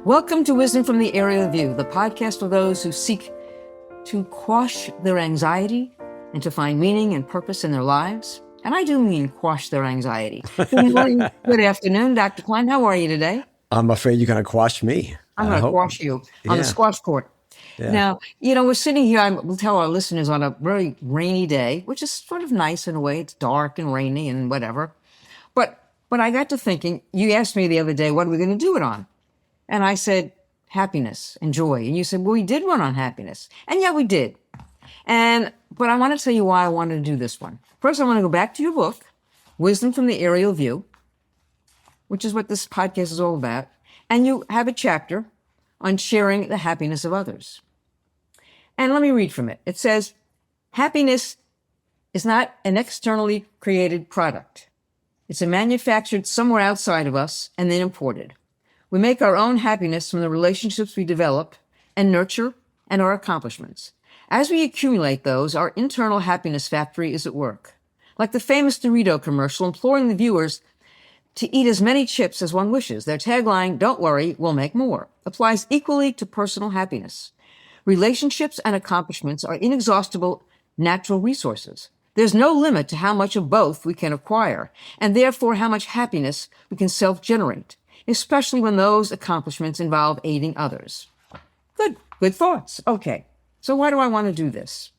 Welcome to Wisdom from the Aerial View, the podcast for those who seek to quash their anxiety and to find meaning and purpose in their lives. And I do mean quash their anxiety. Good morning, good afternoon, Dr. Klein. How are you today? I'm afraid you're going to quash me. I'm going to quash you on the squash court. Yeah. Now, we're sitting here, I will tell our listeners, on a very rainy day, which is sort of nice in a way. It's dark and rainy and whatever. But I got to thinking, you asked me the other day, what are we going to do it on? And I said, happiness and joy. And you said, well, we did one on happiness. And yeah, we did. But I want to tell you why I wanted to do this one. First, I want to go back to your book, Wisdom from the Aerial View, which is what this podcast is all about. And you have a chapter on sharing the happiness of others. And let me read from it. It says, happiness is not an externally created product. It's a manufactured somewhere outside of us and then imported. We make our own happiness from the relationships we develop and nurture and our accomplishments. As we accumulate those, our internal happiness factory is at work. Like the famous Dorito commercial imploring the viewers to eat as many chips as one wishes. Their tagline, "Don't worry, we'll make more," applies equally to personal happiness. Relationships and accomplishments are inexhaustible natural resources. There's no limit to how much of both we can acquire, and therefore how much happiness we can self-generate, especially when those accomplishments involve aiding others. Good thoughts. Okay, so why do I want to do this?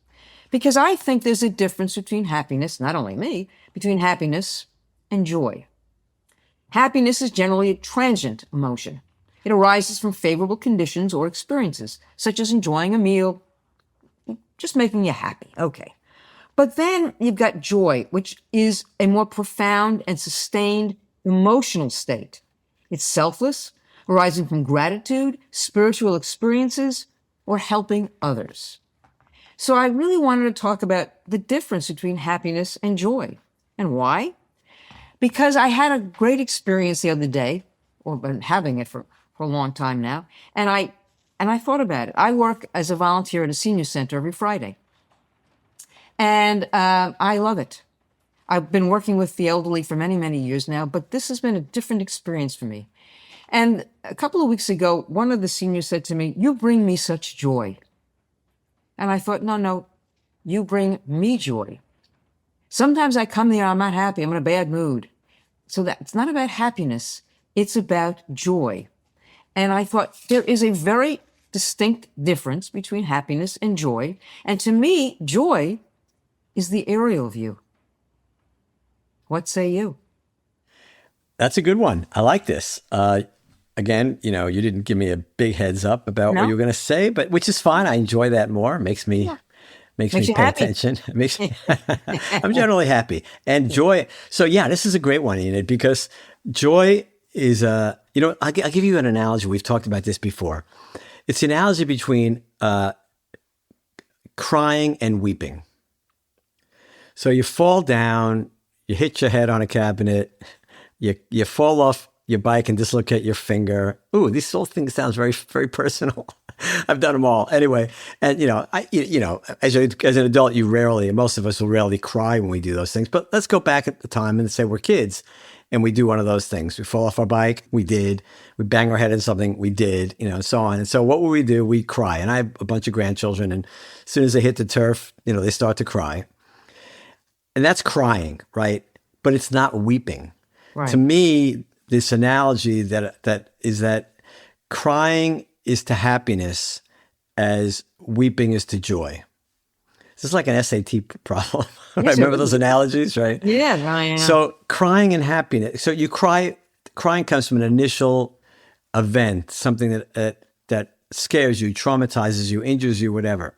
Because I think there's a difference between happiness, not only me, between happiness and joy. Happiness is generally a transient emotion. It arises from favorable conditions or experiences, such as enjoying a meal, just making you happy. Okay. But then you've got joy, which is a more profound and sustained emotional state. It's selfless, arising from gratitude, spiritual experiences, or helping others. So I really wanted to talk about the difference between happiness and joy. And why? Because I had a great experience the other day, or been having it for a long time now, and I thought about it. I work as a volunteer at a senior center every Friday. And I love it. I've been working with the elderly for many, many years now, but this has been a different experience for me. And a couple of weeks ago, one of the seniors said to me, "You bring me such joy." And I thought, no, you bring me joy. Sometimes I come there, I'm not happy, I'm in a bad mood. So it's not about happiness, it's about joy. And I thought there is a very distinct difference between happiness and joy. And to me, joy is the aerial view. What say you? That's a good one. I like this. Again, you didn't give me a big heads up about what you were going to say, but which is fine. I enjoy that more. Makes me pay attention. I'm generally happy. And joy. So yeah, this is a great one, Enid, because joy is I'll give you an analogy. We've talked about this before. It's the analogy between crying and weeping. So you fall down, you hit your head on a cabinet, you fall off your bike and dislocate your finger. Ooh, this whole thing sounds very, very personal. I've done them all. Anyway, and as an adult, most of us will rarely cry when we do those things. But let's go back at the time and say we're kids and we do one of those things. We fall off our bike, we did. We bang our head into something, we did, and so on. And so what will we do? We cry. And I have a bunch of grandchildren, and as soon as they hit the turf, they start to cry. And that's crying, right? But it's not weeping. Right. To me, this analogy that is that crying is to happiness as weeping is to joy. This is like an SAT problem. Yes, remember those analogies, right? Yeah, right. So crying and happiness. So you crying comes from an initial event, something that scares you, traumatizes you, injures you, whatever.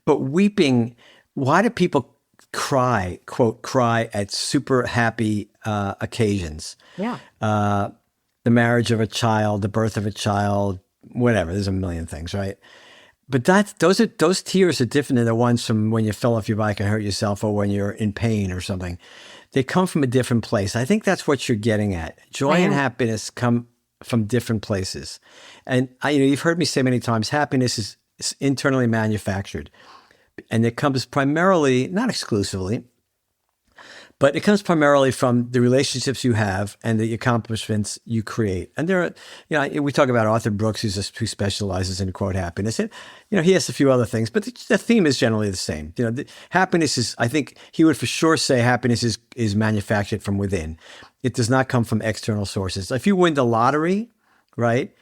But weeping, why do people cry, quote, cry at super happy occasions? Yeah. The marriage of a child, the birth of a child, whatever. There's a million things, right? But those tears are different than the ones from when you fell off your bike and hurt yourself, or when you're in pain or something. They come from a different place. I think that's what you're getting at. Joy and happiness come from different places. And you've heard me say many times, happiness is internally manufactured. And it comes primarily, not exclusively, But it comes primarily from the relationships you have and the accomplishments you create. And there are, we talk about Arthur Brooks, who specializes in quote happiness. And, he has a few other things, but the theme is generally the same. Happiness is, I think he would for sure say happiness is manufactured from within. It does not come from external sources. If you win the lottery, right,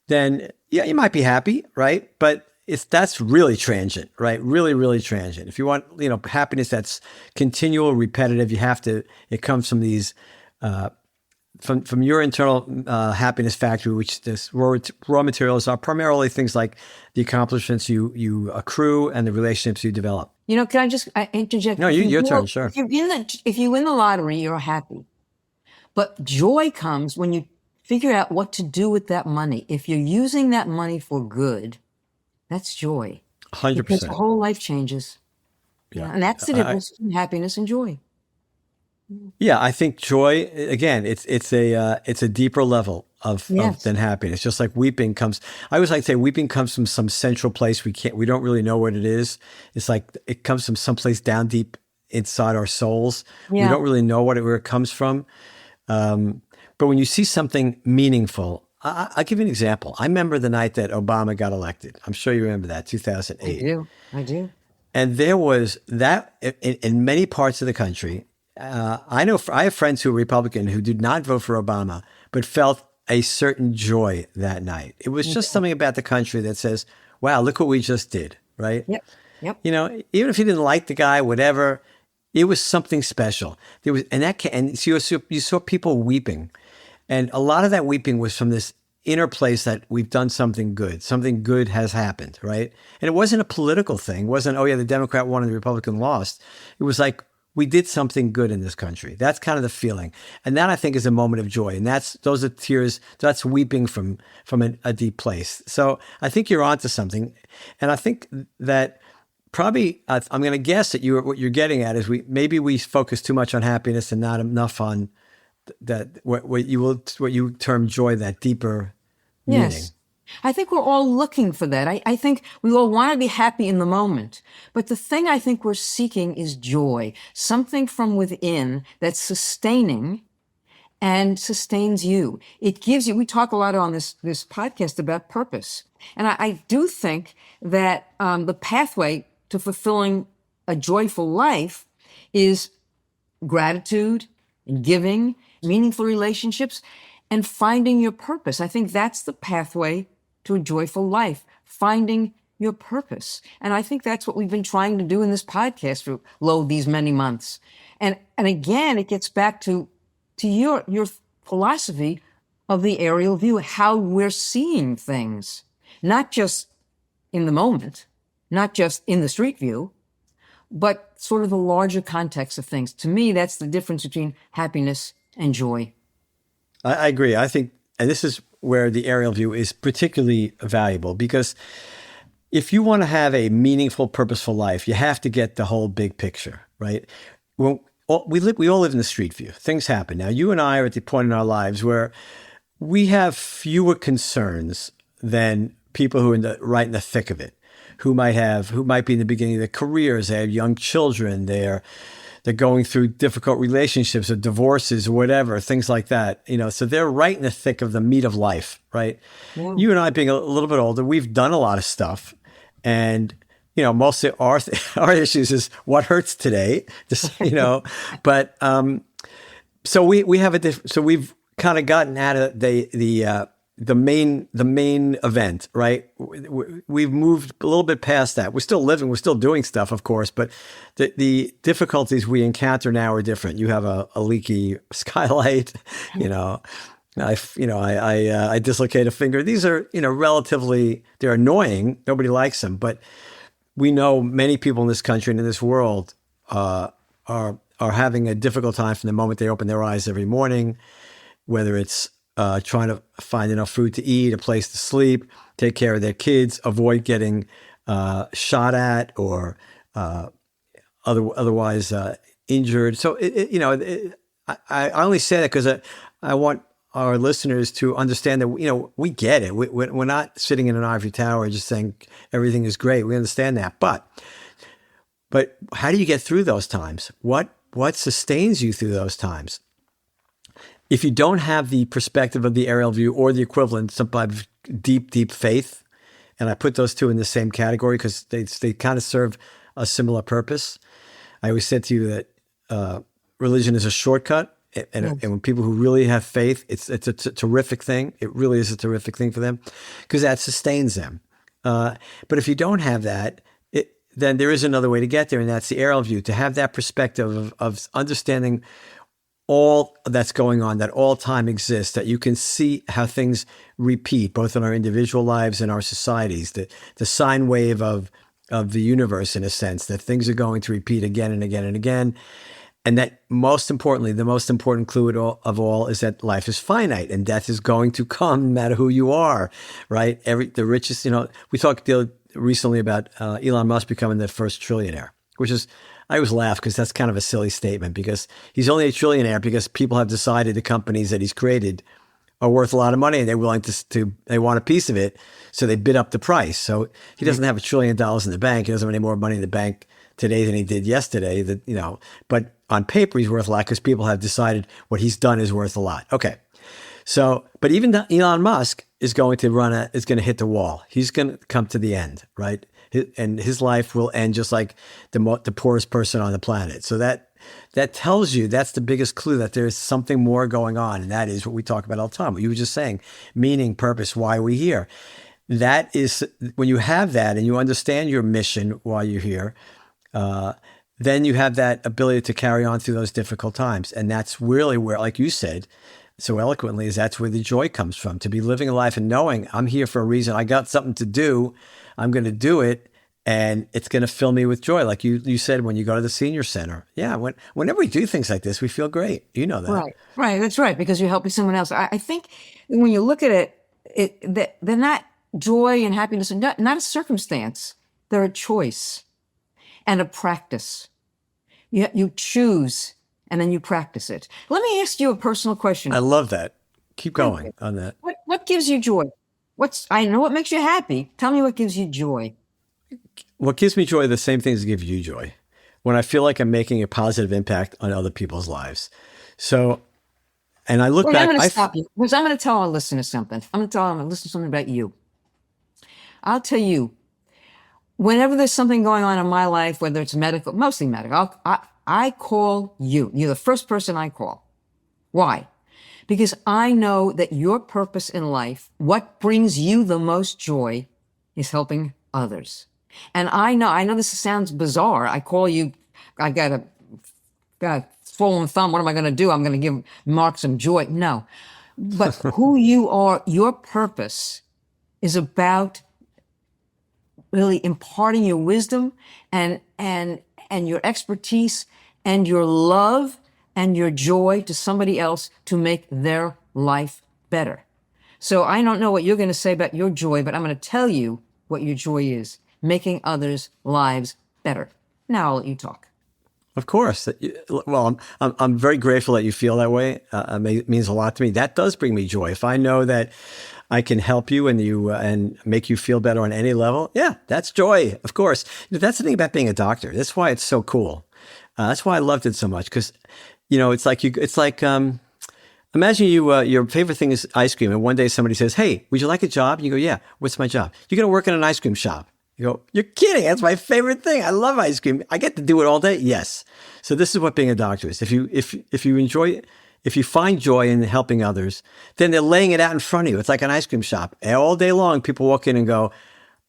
then yeah, you might be happy, right? But that's really transient, right? Really, really transient. If you want, happiness that's continual, repetitive, it comes from these, from your internal happiness factory, which this raw materials are primarily things like the accomplishments you accrue and the relationships you develop. Can I just interject? No, your turn, sure. If you win the lottery, you're happy. But joy comes when you figure out what to do with that money. If you're using that money for good, that's joy. 100%. Because the whole life changes. Yeah. And that's the difference between happiness and joy. Yeah, I think joy, again, it's a deeper level than happiness. Just like weeping comes, I always like to say weeping comes from some central place we don't really know what it is. It's like it comes from someplace down deep inside our souls. Yeah. We don't really know where it comes from. But when you see something meaningful, I'll give you an example. I remember the night that Obama got elected. I'm sure you remember that, 2008. I do. And there was that in many parts of the country. I have friends who are Republican who did not vote for Obama, but felt a certain joy that night. It was just something about the country that says, wow, look what we just did, right? Yep. Even if you didn't like the guy, whatever, it was something special. There was, and so you saw people weeping. And a lot of that weeping was from this inner place that we've done something good. Something good has happened, right? And it wasn't a political thing. It wasn't, oh yeah, the Democrat won and the Republican lost. It was like, we did something good in this country. That's kind of the feeling. And that, I think, is a moment of joy. And those are tears, that's weeping from a deep place. So I think you're onto something. And I think that probably, I'm going to guess that what you're getting at is we focus too much on happiness and not enough on that what you term joy, that deeper meaning. Yes. I think we're all looking for that. I think we all want to be happy in the moment. But the thing I think we're seeking is joy, something from within that's sustaining and sustains you. It gives you, we talk a lot on this podcast about purpose. And I do think that the pathway to fulfilling a joyful life is gratitude and giving, meaningful relationships, and finding your purpose. I think that's the pathway to a joyful life, finding your purpose. And I think that's what we've been trying to do in this podcast for these many months. And again, it gets back to your philosophy of the aerial view, how we're seeing things, not just in the moment, not just in the street view, but sort of the larger context of things. To me, that's the difference between happiness and joy. I agree. I think, and this is where the aerial view is particularly valuable, because if you want to have a meaningful, purposeful life, you have to get the whole big picture, right? Well, we all live in the street view. Things happen. Now, you and I are at the point in our lives where we have fewer concerns than people who are right in the thick of it, who might be in the beginning of their careers. They have young children. They're going through difficult relationships or divorces or whatever, things like that. So they're right in the thick of the meat of life, right? Yeah. You and I, being a little bit older, we've done a lot of stuff, and most of our issues is what hurts today, But so we have so we've kind of gotten out of the main event, right? We've moved a little bit past that. We're still living, we're still doing stuff, of course, but the difficulties we encounter now are different. You have a leaky skylight, I dislocate a finger. These are, relatively, they're annoying. Nobody likes them, but we know many people in this country and in this world are having a difficult time from the moment they open their eyes every morning, whether it's trying to find enough food to eat, a place to sleep, take care of their kids, avoid getting shot at or otherwise injured. So, I only say that because I want our listeners to understand that, we get it. We're not sitting in an ivory tower just saying everything is great. We understand that. But how do you get through those times? What what sustains you through those times. If you don't have the perspective of the aerial view or the equivalent, some type of deep, deep faith, and I put those two in the same category because they kind of serve a similar purpose. I always said to you that religion is a shortcut, and Yes. when people who really have faith, it's a terrific thing. It really is a terrific thing for them because that sustains them. But if you don't have that, then there is another way to get there, and that's the aerial view. To have that perspective of understanding all that's going on, that all time exists, that you can see how things repeat, both in our individual lives and our societies, the sine wave of the universe, in a sense, that things are going to repeat again and again and again. And that most importantly, the most important clue of all is that life is finite and death is going to come no matter who you are, right? The richest, we talked recently about Elon Musk becoming the first trillionaire, which is, I always laugh because that's kind of a silly statement because he's only a trillionaire because people have decided the companies that he's created are worth a lot of money and they're willing they want a piece of it. So they bid up the price. So he doesn't have $1 trillion in the bank. He doesn't have any more money in the bank today than he did yesterday, but on paper he's worth a lot because people have decided what he's done is worth a lot. Okay. So, but even Elon Musk is going to hit the wall. He's going to come to the end, right? And his life will end just like the poorest person on the planet. So that tells you, that's the biggest clue that there's something more going on. And that is what we talk about all the time. What you were just saying, meaning, purpose, why are we here? That is, when you have that and you understand your mission while you're here, then you have that ability to carry on through those difficult times. And that's really where, like you said so eloquently, is that's where the joy comes from, to be living a life and knowing I'm here for a reason. I got something to do. I'm going to do it. And it's going to fill me with joy. Like you said, when you go to the senior center. Yeah. Whenever we do things like this, we feel great. You know that. Right. Right. That's right. Because you're helping someone else. I think when you look at they're not joy and happiness, not a circumstance. They're a choice and a practice. You choose and then you practice it. Let me ask you a personal question. I love that. Keep going on that. What gives you joy? I know what makes you happy. Tell me what gives you joy. What gives me joy are the same things that give you joy. When I feel like I'm making a positive impact on other people's lives. So, and I look back. I'm going to stop you because I'm going to tell our listeners something. I'm going to tell them, listen to something about you. I'll tell you, whenever there's something going on in my life, whether it's medical, mostly medical, I call you. You're the first person I call. Why? Because I know that your purpose in life, what brings you the most joy, is helping others. And I know this sounds bizarre. I call you, I got a swollen thumb. What am I going to do? I'm going to give Mark some joy. No. But who you are, your purpose is about really imparting your wisdom and your expertise and your love and your joy to somebody else to make their life better. So I don't know what you're going to say about your joy, but I'm going to tell you what your joy is: making others' lives better. Now I'll let you talk. Of course. Well, I'm very grateful that you feel that way. It means a lot to me. That does bring me joy. If I know that I can help you and make you feel better on any level, yeah, that's joy. Of course. That's the thing about being a doctor. That's why it's so cool. That's why I loved it so much, because it's like imagine your favorite thing is ice cream, and one day somebody says, "Hey, would you like a job?" And you go, "Yeah, what's my job?" "You're going to work in an ice cream shop." You go, "You're kidding. That's my favorite thing. I love ice cream. I get to do it all day." Yes. So this is what being a doctor is. If you enjoy it, if you find joy in helping others, then they're laying it out in front of you. It's like an ice cream shop. All day long, people walk in and go,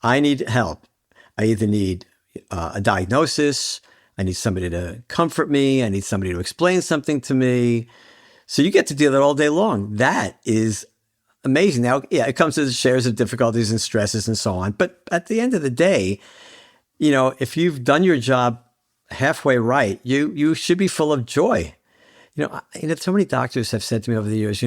"I need help. I either need a diagnosis. I need somebody to comfort me. I need somebody to explain something to me." So you get to do that all day long. That is amazing. Now, yeah, it comes with shares of difficulties and stresses and so on. But at the end of the day, if you've done your job halfway right, you should be full of joy. So many doctors have said to me over the years,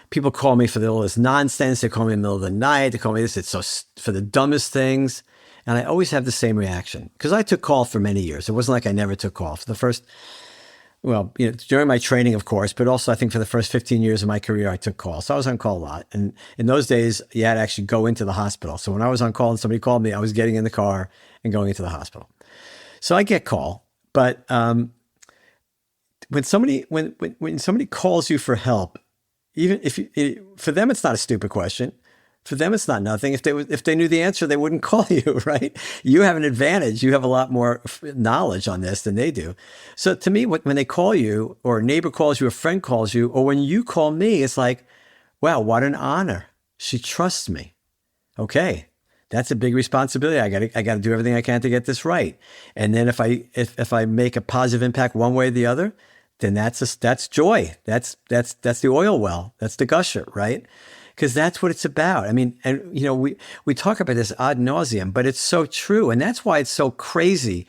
people call me for all this nonsense. They call me in the middle of the night. They call me this. It's so for the dumbest things. And I always have the same reaction because I took call for many years. It wasn't like I never took call. For the first, during my training, of course, but also I think for the first 15 years of my career, I took call. So I was on call a lot. And in those days, you had to actually go into the hospital. So when I was on call and somebody called me, I was getting in the car and going into the hospital. So I get call. But when somebody calls you for help, even if for them it's not a stupid question. For them it's not nothing. If they knew the answer, they wouldn't call you, right? You have an advantage. You have a lot more knowledge on this than they do. So to me, when they call you, or a neighbor calls you, a friend calls you, or when you call me, it's like, wow, what an honor. She trusts me. Okay. That's a big responsibility. I got to do everything I can to get this right. And then if I make a positive impact one way or the other, then that's joy. That's the oil well. That's the gusher, right? Because that's what it's about. I mean, and we talk about this ad nauseum, but it's so true. And that's why it's so crazy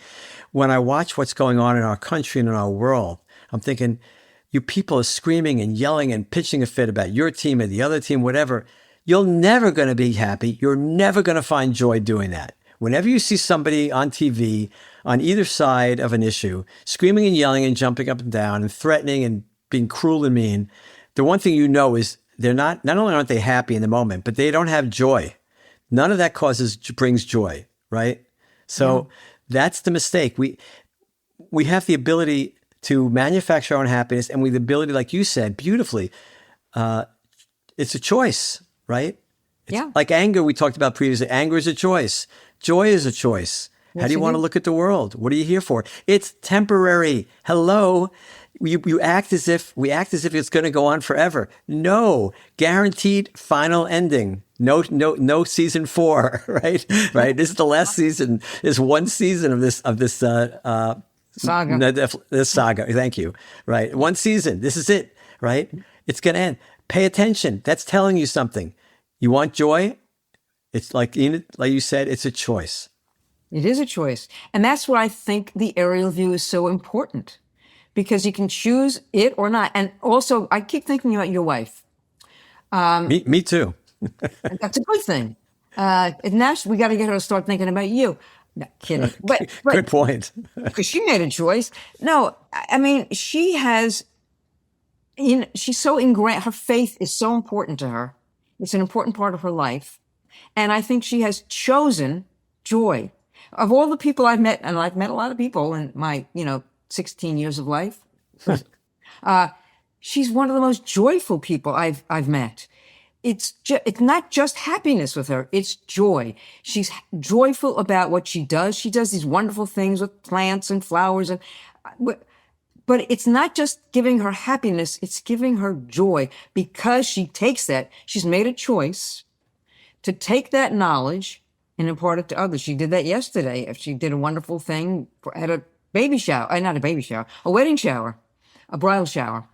when I watch what's going on in our country and in our world. I'm thinking, you people are screaming and yelling and pitching a fit about your team or the other team, whatever. You're never going to be happy. You're never going to find joy doing that. Whenever you see somebody on TV on either side of an issue, screaming and yelling and jumping up and down and threatening and being cruel and mean, the one thing you know is they're not only aren't they happy in the moment, but they don't have joy. None of that brings joy, right? So that's the mistake. We have the ability to manufacture our own happiness, and we have the ability, like you said beautifully, it's a choice, right? It's like anger we talked about previously. Anger is a choice. Joy is a choice. How do you want to look at the world? What are you here for? It's temporary. Hello. We act as if it's going to go on forever. No, guaranteed final ending. No season 4, right? Right. This is the last season. There's one season of this saga. This saga. Thank you. Right. One season. This is it. Right. It's going to end. Pay attention. That's telling you something. You want joy? It's like you said, it's a choice. It is a choice. And that's why I think the aerial view is so important, because you can choose it or not. And also, I keep thinking about your wife. Me too. That's a good thing. Now we got to get her to start thinking about you. No, kidding. But good point. Because she made a choice. No, I mean, she's so ingrained. Her faith is so important to her. It's an important part of her life. And I think she has chosen joy. Of all the people I've met, and I've met a lot of people in my, 16 years of life, she's one of the most joyful people I've met. It's not just happiness with her, it's joy. She's joyful about what she does. She does these wonderful things with plants and flowers, but it's not just giving her happiness, it's giving her joy, because she takes that. She's made a choice to take that knowledge and impart it to others. She did that yesterday. She did a wonderful thing at a baby shower, not a baby shower, a wedding shower, a bridal shower.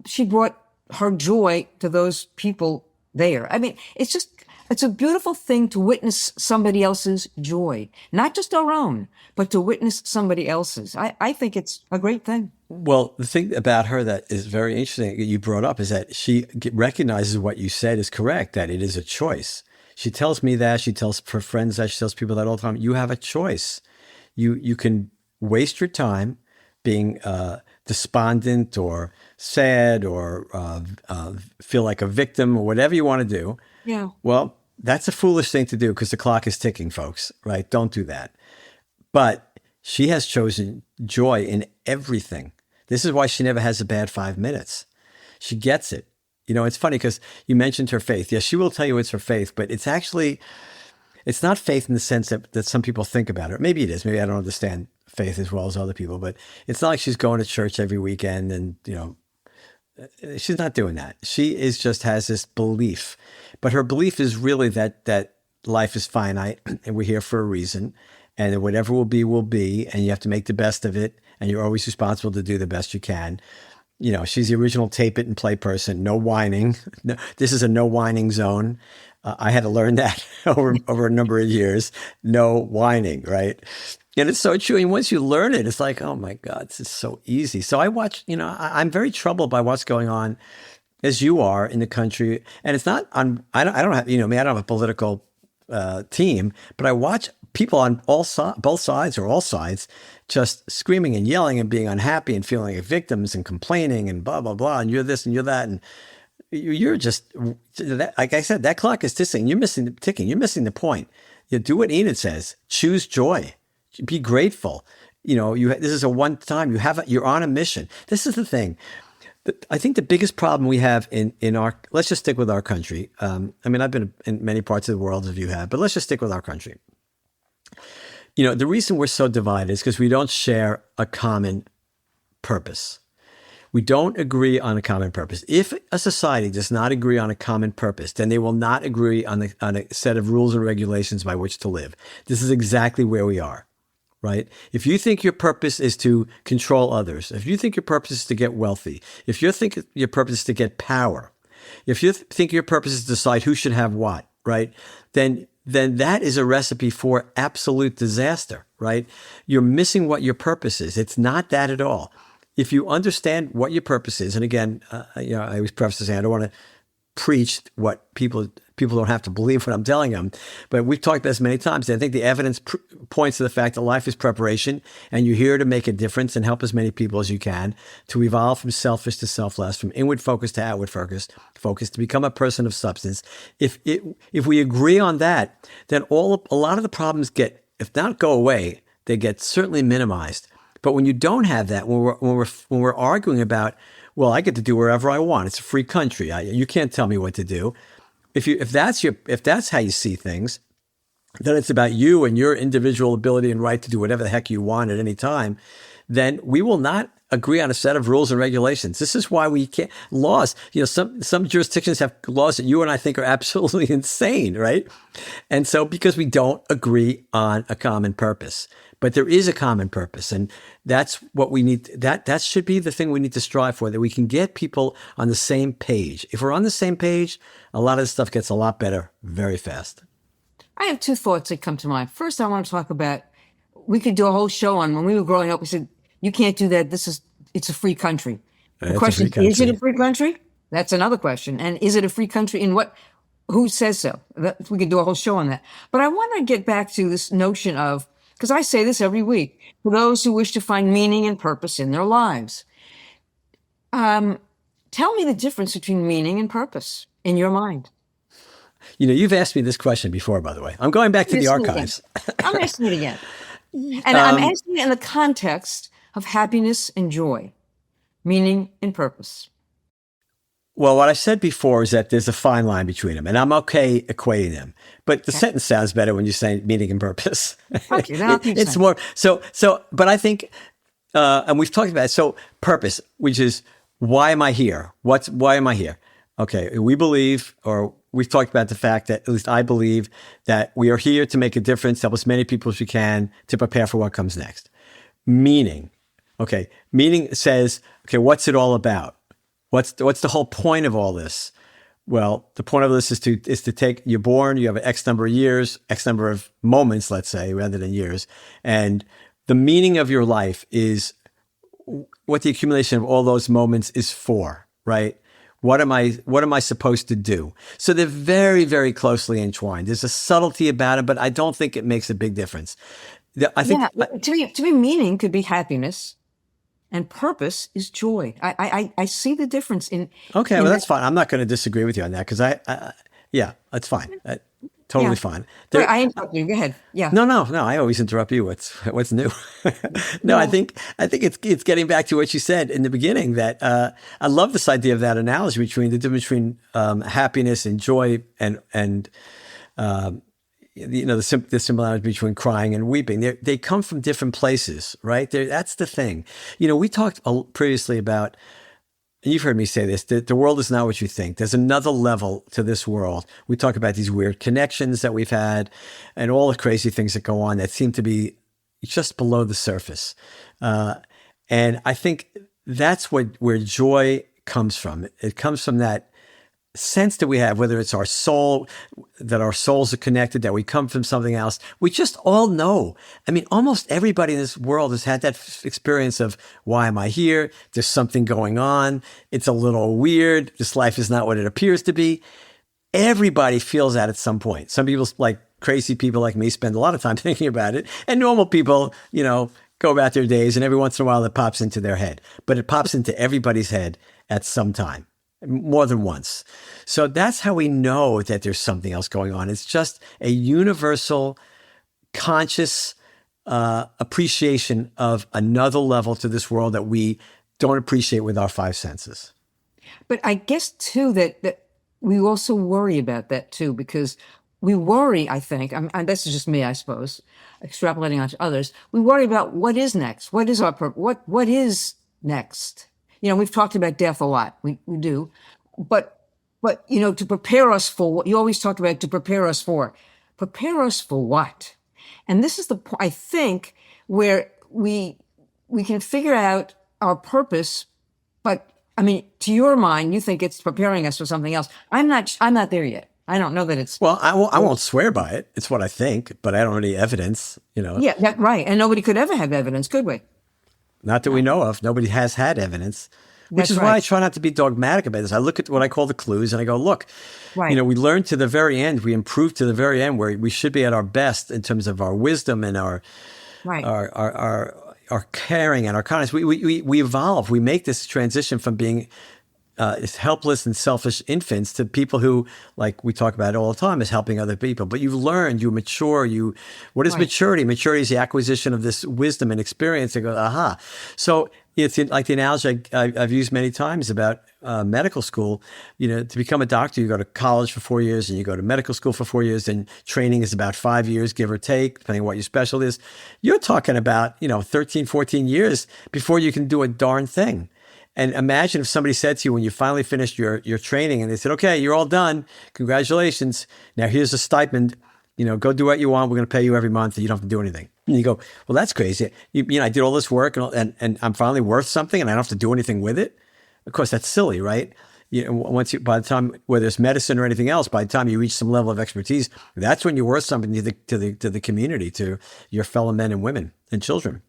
She brought her joy to those people there. I mean, it's a beautiful thing to witness somebody else's joy, not just our own, but to witness somebody else's. I think it's a great thing. Well, the thing about her that is very interesting that you brought up is that she recognizes what you said is correct, that it is a choice. She tells me that, she tells her friends that, she tells people that all the time. You have a choice. You can waste your time being despondent or sad or feel like a victim or whatever you want to do. Yeah. Well, that's a foolish thing to do because the clock is ticking, folks, right? Don't do that. But she has chosen joy in everything. This is why she never has a bad 5 minutes. She gets it. It's funny because you mentioned her faith. Yes, she will tell you it's her faith, but it's not faith in the sense that some people think about it. Maybe it is. Maybe I don't understand faith as well as other people, but it's not like she's going to church every weekend and, she's not doing that. She just has this belief, but her belief is really that life is finite and we're here for a reason, and whatever will be, and you have to make the best of it, and you're always responsible to do the best you can. She's the original tape it and play person. No whining. No, this is a no whining zone. I had to learn that over a number of years. No whining, right? And it's so true. And once you learn it, it's like, oh my God, this is so easy. So I watch, I'm very troubled by what's going on, as you are, in the country. And it's not on, I don't have, I don't have a political team, but I watch people on both sides or all sides just screaming and yelling and being unhappy and feeling like victims and complaining and blah, blah, blah. And you're this and you're that. And you're just, like I said, that clock is ticking. You're missing the point. You do what Enid says. Choose joy. Be grateful. this is a one time. You're on a mission. This is the thing. I think the biggest problem we have in our, let's just stick with our country. I've been in many parts of the world as you have, but let's just stick with our country. The reason we're so divided is because we don't share a common purpose. We don't agree on a common purpose. If a society does not agree on a common purpose, then they will not agree on a set of rules and regulations by which to live. This is exactly where we are, right? If you think your purpose is to control others, if you think your purpose is to get wealthy, if you think your purpose is to get power, if you think your purpose is to decide who should have what, right? Then that is a recipe for absolute disaster, right? You're missing what your purpose is. It's not that at all. If you understand what your purpose is, and again, I always preface this saying I don't want to preach what people don't have to believe what I'm telling them, but we've talked about this many times. I think the evidence points to the fact that life is preparation, and you're here to make a difference and help as many people as you can to evolve from selfish to selfless, from inward focus to outward focus, to become a person of substance. If we agree on that, then a lot of the problems get, if not go away, they get certainly minimized. But when you don't have that, when we're arguing about, well, I get to do wherever I want. It's a free country. You can't tell me what to do. If that's how you see things, then it's about you and your individual ability and right to do whatever the heck you want at any time. Then we will not agree on a set of rules and regulations. This is why we can't laws. Some jurisdictions have laws that you and I think are absolutely insane, right? And so because we don't agree on a common purpose. But there is a common purpose, and that's what we need. That should be the thing we need to strive for, that we can get people on the same page. If we're on the same page, a lot of this stuff gets a lot better very fast. I have two thoughts that come to mind. First, I want to talk about, we could do a whole show on when we were growing up, we said, you can't do that. It's a free country. The question is it a free country? That's another question. And is it a free country in what, who says so? We could do a whole show on that. But I want to get back to this notion of, because I say this every week, for those who wish to find meaning and purpose in their lives. Tell me the difference between meaning and purpose in your mind. You've asked me this question before, by the way. I'm going back to the archives. I'm asking it again. And I'm asking it in the context of happiness and joy, meaning and purpose. Well, what I said before is that there's a fine line between them, and I'm okay equating them. But the sentence sounds better when you say meaning and purpose. Okay, then it's more so. But I think, and we've talked about it. So purpose, which is why am I here? Why am I here? Okay, we believe, or we've talked about the fact that, at least I believe, that we are here to make a difference, help as many people as we can to prepare for what comes next. Meaning, okay, meaning says, okay, what's it all about? What's the whole point of all this? Well, the point of this is to take, you're born, you have an X number of years, X number of moments, let's say, rather than years. And the meaning of your life is what the accumulation of all those moments is for, right? What am I supposed to do? So they're very, very closely entwined. There's a subtlety about it, but I don't think it makes a big difference. I think to me, meaning could be happiness. And purpose is joy. I see the difference in. Okay, well, that's fine. I'm not going to disagree with you on that because yeah, that's fine. Totally fine. I interrupt you. Go ahead. Yeah. No. I always interrupt you. What's new? No, I think it's getting back to what you said in the beginning. That I love this idea of that analogy between the difference between happiness and joy and the similarity between crying and weeping. They come from different places, right? That's the thing. We talked previously about, and you've heard me say this, that the world is not what you think. There's another level to this world. We talk about these weird connections that we've had and all the crazy things that go on that seem to be just below the surface. And I think that's where joy comes from. It comes from that sense that we have, whether it's our soul, that our souls are connected, that we come from something else. We just all know. I mean, almost everybody in this world has had that experience of, why am I here? There's something going on. It's a little weird. This life is not what it appears to be. Everybody feels that at some point. Some people, like crazy people like me, spend a lot of time thinking about it. And normal people, go about their days, and every once in a while it pops into their head. But it pops into everybody's head at some time. More than once. So that's how we know that there's something else going on. It's just a universal, conscious appreciation of another level to this world that we don't appreciate with our five senses. But I guess too that we also worry about that too, because we worry, I think, and this is just me, I suppose, extrapolating onto others. We worry about what is next. What is our purpose? What is next? We've talked about death a lot. We do, but to prepare us for what you always talk about, to prepare us for what? And this is the point, I think, where we can figure out our purpose. But I mean, to your mind, you think it's preparing us for something else. I'm not there yet. I don't know that it's. Well, I won't swear by it. It's what I think, but I don't have any evidence, Yeah, right. And nobody could ever have evidence, could we? Not that we know of. Nobody has had evidence, which That's is right. why I try not to be dogmatic about this. I look at what I call the clues and I go, look, Right. we learn to the very end. We improve to the very end where we should be at our best in terms of our wisdom and our Right. our caring and our kindness. We evolve. We make this transition from being helpless and selfish infants to people who, like we talk about all the time, is helping other people. But you've learned, you mature. What is Right. maturity? Maturity is the acquisition of this wisdom and experience. And go, aha. So it's like the analogy I've used many times about medical school. To become a doctor, you go to college for 4 years and you go to medical school for 4 years, and training is about 5 years, give or take, depending on what your specialty is. You're talking about, 13, 14 years before you can do a darn thing. And imagine if somebody said to you when you finally finished your training and they said, okay, you're all done. Congratulations. Now here's a stipend. Go do what you want. We're going to pay you every month and you don't have to do anything. And you go, well, that's crazy. I did all this work and I'm finally worth something and I don't have to do anything with it. Of course, that's silly, right? By the time, whether it's medicine or anything else, by the time you reach some level of expertise, that's when you're worth something to the community, to your fellow men and women and children.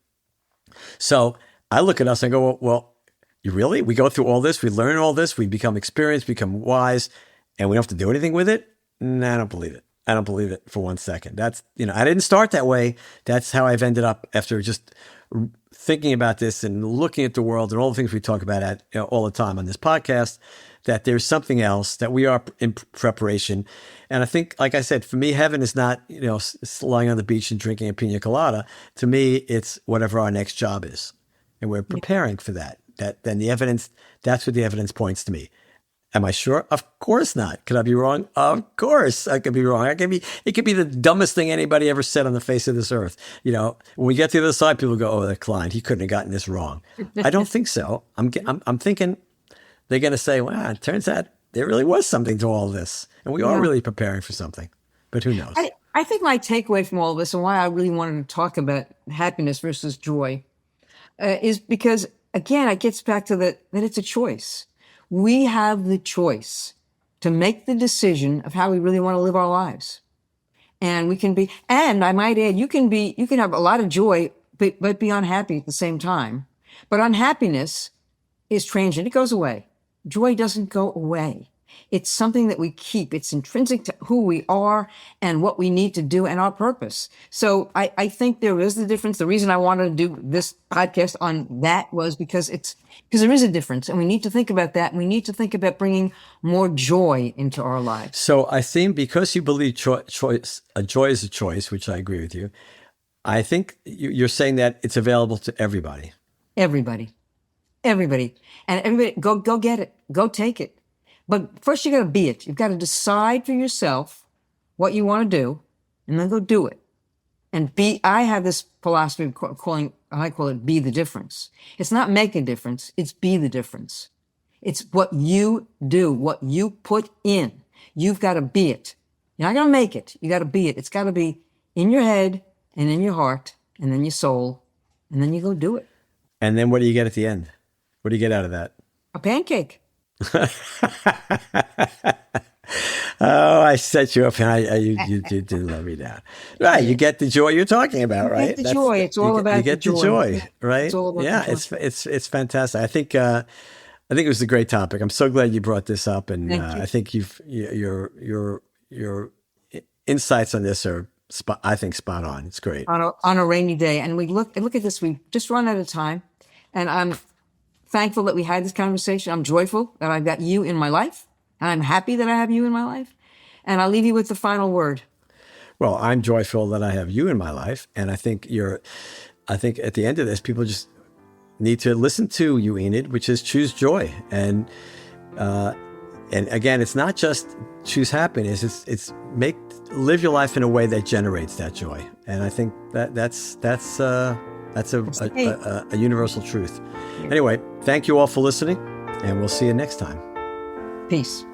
So I look at us and go, well, you really? We go through all this, we learn all this, we become experienced, become wise, and we don't have to do anything with it? No, I don't believe it. I don't believe it for 1 second. That's, I didn't start that way. That's how I've ended up after just thinking about this and looking at the world and all the things we talk about all the time on this podcast, that there's something else, that we are in preparation. And I think, like I said, for me, heaven is not, lying on the beach and drinking a pina colada. To me, it's whatever our next job is. And we're preparing for that. Then the evidence, that's what the evidence points to me. Am I sure? Of course not. Could I be wrong? Of course I could be wrong. It could be the dumbest thing anybody ever said on the face of this earth. When we get to the other side, people go, oh, that Klein, he couldn't have gotten this wrong. I don't think so. I'm thinking they're going to say, wow, it turns out there really was something to all this. And we are really preparing for something. But who knows? I think my takeaway from all of this and why I really wanted to talk about happiness versus joy is because, again, it gets back to that it's a choice. We have the choice to make the decision of how we really want to live our lives. And we can be, and I might add, you can have a lot of joy, but be unhappy at the same time. But unhappiness is transient. It goes away. Joy doesn't go away. It's something that we keep. It's intrinsic to who we are and what we need to do and our purpose. So I think there is the difference. The reason I wanted to do this podcast on that was because there is a difference, and we need to think about that. And we need to think about bringing more joy into our lives. So I think because you believe joy is a choice, which I agree with you, I think you're saying that it's available to everybody. Everybody. And everybody, go get it. Go take it. But first you got to be it. You've got to decide for yourself what you want to do and then go do it. And I have this philosophy of I call it be the difference. It's not make a difference. It's be the difference. It's what you do, what you put in. You've got to be it. You're not going to make it. You got to be it. It's got to be in your head and in your heart and then your soul. And then you go do it. And then what do you get at the end? What do you get out of that? A pancake. Oh, I set you up, and you did let me down. Right, you get the joy you're talking about, right? You get the joy. It's all about you get the joy, right? It's all about the joy. It's fantastic. I think it was a great topic. I'm so glad you brought this up, and I think your insights on this are spot on. It's great on a rainy day, and we look at this. We just run out of time, and I'm thankful that we had this conversation. I'm joyful that I've got you in my life, and I'm happy that I have you in my life. And I'll leave you with the final word. Well, I'm joyful that I have you in my life, and I think at the end of this, people just need to listen to you, Enid, which is choose joy. And again, it's not just choose happiness. It's live your life in a way that generates that joy. And I think that's a universal truth. Anyway, thank you all for listening, and we'll see you next time. Peace.